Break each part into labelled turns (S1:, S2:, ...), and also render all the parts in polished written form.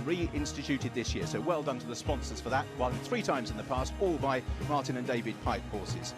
S1: reinstituted this year. So well done to the sponsors for that. Won 3 times in the past, all by Martin and David Pipe horses.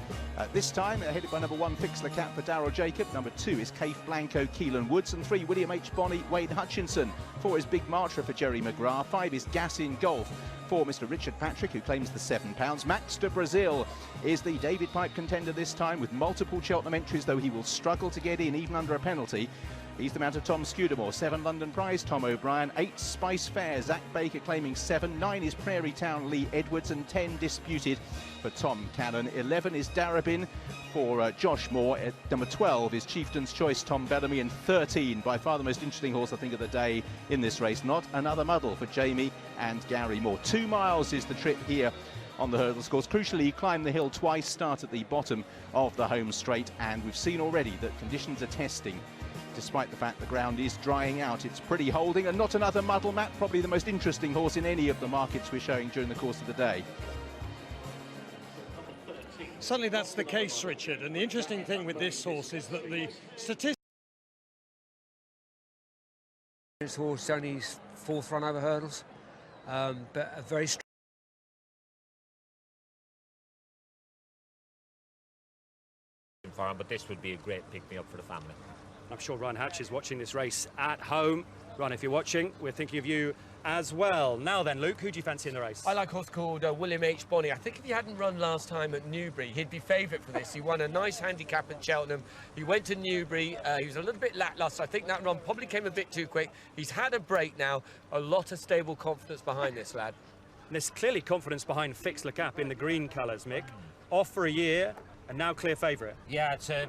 S1: This time, headed by number 1, Fixe for Darryl Jacob. Number 2 is Cafe Blanco, Keelan Woods. And 3, William H. Bonney, Wayne Hutchinson. 4 is Big Martra for Jerry McGrath. 5 is Gas in Golf for Mr. Richard Patrick, who claims the £7. Max de Brazil is the David Pipe contender this time, with multiple Cheltenham entries, though he will struggle to get in even under a penalty. He's the mount of Tom Scudamore. 7 London Prize, Tom O'Brien. 8 Spice Fair, Zach Baker claiming 7. 9 is Prairie Town, Lee Edwards. And 10 Disputed for Tom Cannon. 11 is Darebin for Josh Moore. Number 12 is Chieftain's Choice, Tom Bellamy. And 13, by far the most interesting horse I think of the day in this race, Not Another Muddle for Jamie and Gary Moore. 2 miles is the trip here on the hurdles course. Crucially, you climb the hill twice, start at the bottom of the home straight, and we've seen already that conditions are testing. Despite the fact the ground is drying out, it's pretty holding. And Not Another Muddle, Matt, probably the most interesting horse in any of the markets we're showing during the course of the day.
S2: Certainly that's the case, Richard. And the interesting thing with this horse is that the statistics...
S3: This horse only his 4th run over hurdles, but a very strong...
S4: for him, but this would be a great pick-me-up for the family.
S5: I'm sure Ryan Hatch is watching this race at home. Ryan, if you're watching, we're thinking of you as well. Now then, Luke, who do you fancy in the race?
S6: I like a horse called William H. Bonney. I think if he hadn't run last time at Newbury, he'd be favourite for this. He won a nice handicap at Cheltenham. He went to Newbury. He was a little bit lacklustre. I think that run probably came a bit too quick. He's had a break now. A lot of stable confidence behind this lad.
S5: And there's clearly confidence behind Fixe in the green colours, Mick. Off for a year and now clear favourite.
S4: Yeah, it's a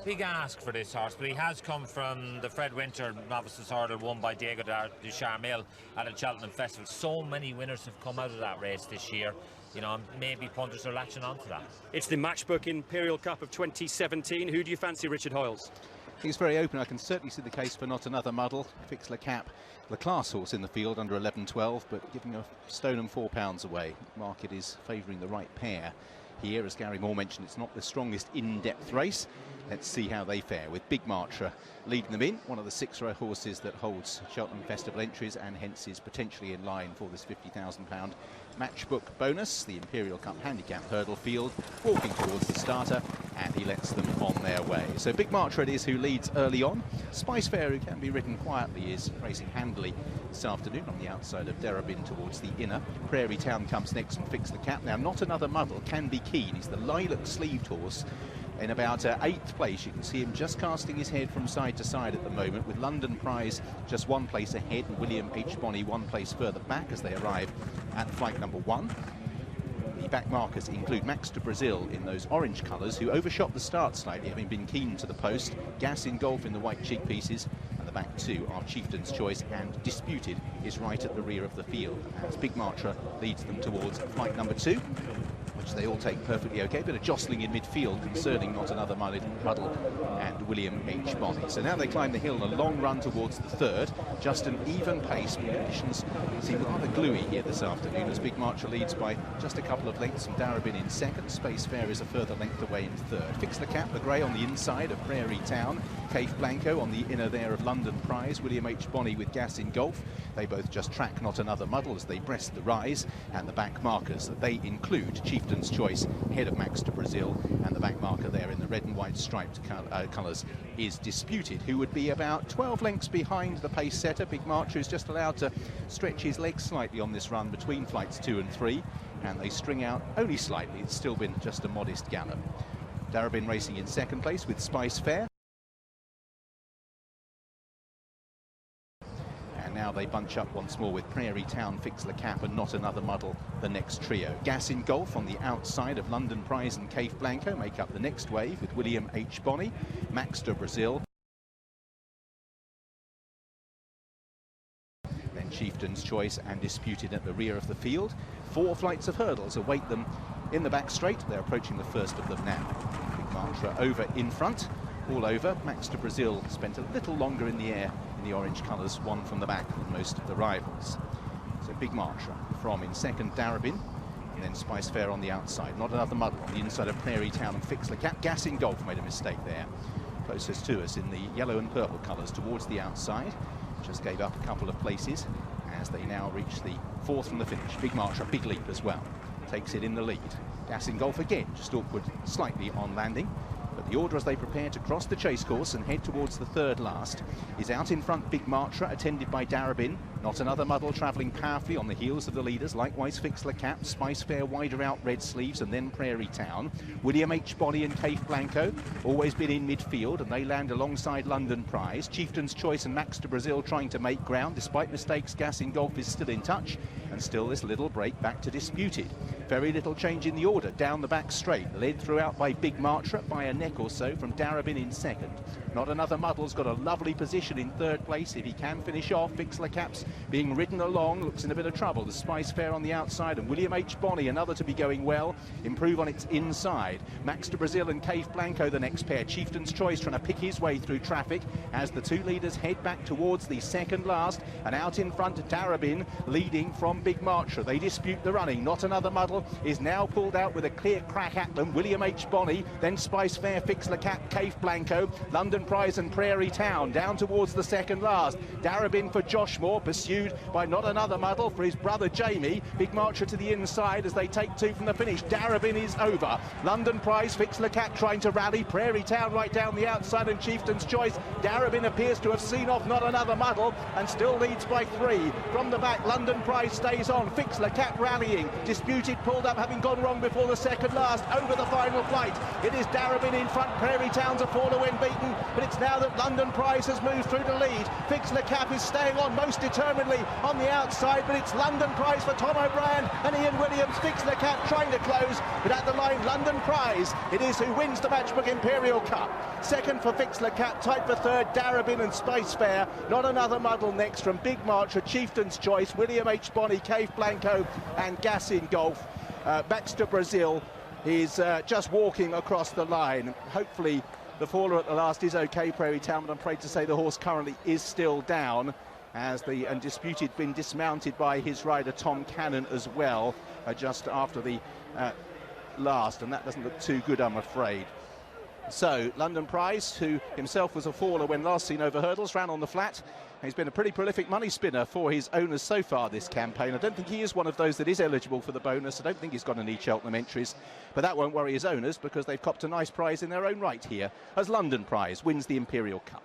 S4: big ask for this horse, but he has come from the Fred Winter Novices Hurdle won by Diego de Charmel at a Cheltenham Festival. So many winners have come out of that race this year. You know, maybe punters are latching on to that.
S5: It's the Matchbook Imperial Cup of 2017. Who do you fancy, Richard Hoyles?
S1: I think it's very open. I can certainly see the case for Not Another Muddle. Fixe the class horse in the field under 11-12, but giving a stone and £4 away. Market is favouring the right pair here. As Gary Moore mentioned, it's not the strongest in-depth race. Let's see how they fare, with Big Martra leading them in, one of the 6 horses that holds Cheltenham Festival entries and hence is potentially in line for this £50,000 Matchbook bonus. The Imperial Cup Handicap hurdle field walking towards the starter, and he lets them on their way. So Big Martra it is who leads early on. Spice Fair, who can be ridden quietly, is racing handily this afternoon on the outside of Darebin towards the inner. Prairie Town comes next and Fixe Now, Not Another Muddle can be keen. He's the lilac-sleeved horse. In about 8th place, you can see him just casting his head from side to side at the moment, with London Prize just 1 place ahead and William H. Bonney 1 place further back as they arrive at flight number 1. The back markers include Max de Brazil in those orange colours, who overshot the start slightly, having been keen to the post. Gas in Golf in the white cheek pieces, and the back 2 are Chieftain's Choice, and Disputed is right at the rear of the field as Big Martra leads them towards flight number 2. Which they all take perfectly okay. Bit of jostling in midfield concerning Not Another Muddle and William H. Bonney. So now they climb the hill in a long run towards the 3rd. Just an even pace. Conditions seem rather gluey here this afternoon as Big Martra leads by just a couple of lengths from Darebin in 2nd. Space Fair is a further length away in 3rd. Fixe the grey on the inside of Prairie Town. Cafe Blanco on the inner there of London Prize. William H. Bonney with Gas in Golf. They both just track Not Another Muddle as they breast the rise. And the back markers, that they include Chieftain's Choice, head of Max de Brazil, and the back marker there in the red and white striped colours is Disputed, who would be about 12 lengths behind the pace setter. Big Martra is just allowed to stretch his legs slightly on this run between flights 2 and 3, and they string out only slightly. It's still been just a modest gallop. Darebin racing in 2nd place with Spice Fair. Now they bunch up once more with Prairie Town, Fixe and Not Another Muddle, the next trio. Gas in Golf on the outside of London Prize and Cafe Blanco make up the next wave with William H. Bonney, Max de Brazil, then Chieftain's Choice and Disputed at the rear of the field. 4 flights of hurdles await them in the back straight. They're approaching the first of them now. Big Martra over in front. All over. Max de Brazil spent a little longer in the air in the orange colours, 1 from the back than most of the rivals. So Big Martra from in 2nd Darebin, and then Spice Fair on the outside. Not Another Muddle on the inside of Prairie Town and Fixe Gas in Golf made a mistake there. Closest to us in the yellow and purple colours towards the outside. Just gave up a couple of places as as they now reach the 4th from the finish. Big March, a big leap as well. Takes it in the lead. Gas in Golf again, just awkward slightly on landing. But the order as they prepare to cross the chase course and head towards the 3rd last is out in front Big Martra, attended by Darebin. Not Another Muddle travelling powerfully on the heels of the leaders. Likewise Fixe Cap, Spice Fair wider out Red Sleeves, and then Prairie Town. William H. Bonny and Cafe Blanco always been in midfield, and they land alongside London Prize. Chieftain's Choice and Max de Brazil trying to make ground. Despite mistakes, Gas in Golf is still in touch, and still this little break back to Disputed. Very little change in the order down the back straight, led throughout by Big Martra by a neck or so from Darebin in 2nd. Not Another Muddle's got a lovely position in 3rd place. If he can finish off, Fixe Cap's being ridden along, looks in a bit of trouble. The Spice Fair on the outside, and William H. Bonny, another to be going well, improve on its inside. Max de Brazil and Cafe Blanco the next pair. Chieftain's Choice trying to pick his way through traffic as the 2 leaders head back towards the 2nd last, and out in front Darebin leading from Big Martra. They dispute the running. Not Another Muddle is now pulled out with a clear crack at them. William H. Bonny, then Spice Fair, Fixe Cap, Cafe Blanco, London Prize and Prairie Town down towards the 2nd last. Darebin for Josh Moore, pursued by Not Another Muddle for his brother Jamie. Big Marcha to the inside as they take 2 from the finish. Darebin is over. London Prize, Fixe Cap trying to rally. Prairie Town right down the outside, and Chieftain's Choice. Darebin appears to have seen off Not Another Muddle and still leads by 3. From the back, London Prize stays on. Fixe Cap rallying. Disputed pulled up, having gone wrong before the 2nd last. Over the final flight, it is Darebin in front. Prairie Town's a faller when beaten, but it's now that London Prize has moved through the lead. Fixe Cap is staying on most determinedly on the outside, but it's London Prize for Tom O'Brien and Ian Williams. Fixe Cap trying to close, but at the line, London Prize. It is who wins the Matchbook Imperial Cup. 2nd for Fixe Cap, tied for 3rd, Darebin and Spice Fair. Not Another Muddle next from Big March, a Chieftain's Choice, William H. Bonny, Cafe Blanco and Gas in Golf. Max de Brazil is just walking across the line. Hopefully the faller at the last is okay, Prairie Town, but I'm afraid to say the horse currently is still down, as the Undisputed been dismounted by his rider Tom Cannon as well, just after the last, and that doesn't look too good, I'm afraid. So London Prize, who himself was a faller when last seen over hurdles, ran on the flat. He's been a pretty prolific money spinner for his owners so far this campaign. I don't think he is one of those that is eligible for the bonus. I don't think he's got any Cheltenham entries, but that won't worry his owners because they've copped a nice prize in their own right here as London Prize wins the Imperial Cup.